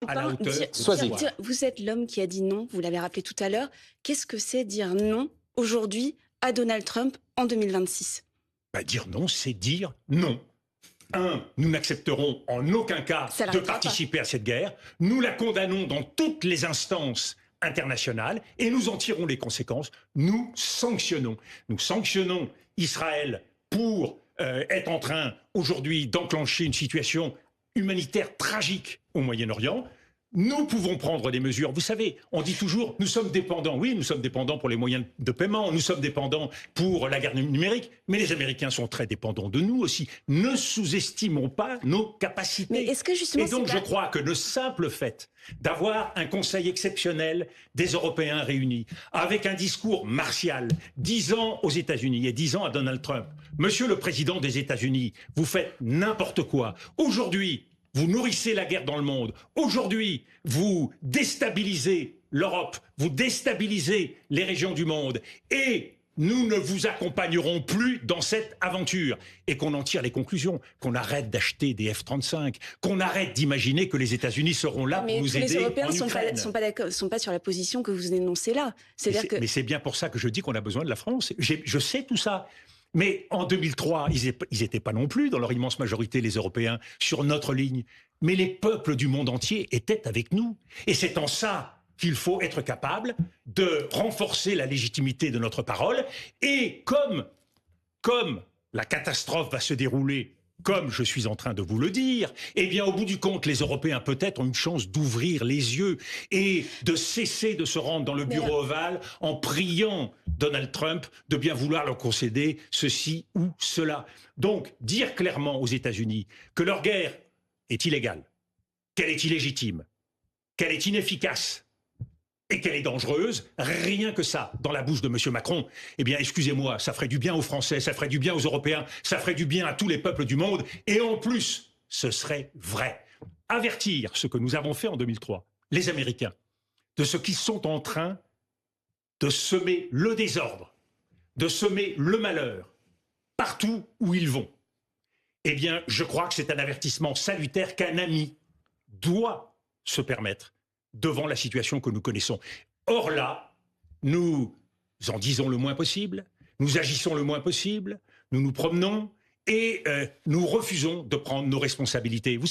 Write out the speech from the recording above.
à la hauteur de l'histoire. Vous êtes l'homme qui a dit non, vous l'avez rappelé tout à l'heure. Qu'est-ce que c'est dire non aujourd'hui à Donald Trump en 2026? Dire non, c'est dire non. Nous n'accepterons en aucun cas de participer à cette guerre. Nous la condamnons dans toutes les instances internationales et nous en tirons les conséquences. Nous sanctionnons. Nous sanctionnons Israël pour être en train aujourd'hui d'enclencher une situation humanitaire tragique au Moyen-Orient. Nous pouvons prendre des mesures. Vous savez, on dit toujours, nous sommes dépendants. Oui, nous sommes dépendants pour les moyens de paiement, nous sommes dépendants pour la guerre numérique, mais les Américains sont très dépendants de nous aussi. Ne sous-estimons pas nos capacités. Mais est-ce que justement, et donc je crois que le simple fait d'avoir un conseil exceptionnel des Européens réunis, avec un discours martial, 10 ans aux États-Unis et 10 ans à Donald Trump. Monsieur le Président des États-Unis, vous faites n'importe quoi. Aujourd'hui, vous nourrissez la guerre dans le monde. Aujourd'hui, vous déstabilisez l'Europe, vous déstabilisez les régions du monde. Et nous ne vous accompagnerons plus dans cette aventure. Et qu'on en tire les conclusions, qu'on arrête d'acheter des F-35, qu'on arrête d'imaginer que les États-Unis seront là pour nous aider en Ukraine. Les Européens ne sont pas sur la position que vous énoncez là. Mais c'est bien pour ça que je dis qu'on a besoin de la France. Je sais tout ça. Mais en 2003, ils n'étaient pas non plus, dans leur immense majorité, les Européens, sur notre ligne. Mais les peuples du monde entier étaient avec nous. Et c'est en ça qu'il faut être capable de renforcer la légitimité de notre parole. Et comme la catastrophe va se dérouler comme je suis en train de vous le dire, eh bien, au bout du compte, les Européens peut-être ont une chance d'ouvrir les yeux et de cesser de se rendre dans le bureau ovale en priant Donald Trump de bien vouloir leur concéder ceci ou cela. Donc, dire clairement aux États-Unis que leur guerre est illégale, qu'elle est illégitime, qu'elle est inefficace, et qu'elle est dangereuse, rien que ça, dans la bouche de M. Macron, eh bien, excusez-moi, ça ferait du bien aux Français, ça ferait du bien aux Européens, ça ferait du bien à tous les peuples du monde, et en plus, ce serait vrai. Avertir ce que nous avons fait en 2003, les Américains, de ce qu'ils sont en train de semer le désordre, de semer le malheur, partout où ils vont. Eh bien, je crois que c'est un avertissement salutaire qu'un ami doit se permettre devant la situation que nous connaissons. Or là, nous en disons le moins possible, nous agissons le moins possible, nous nous promenons et nous refusons de prendre nos responsabilités.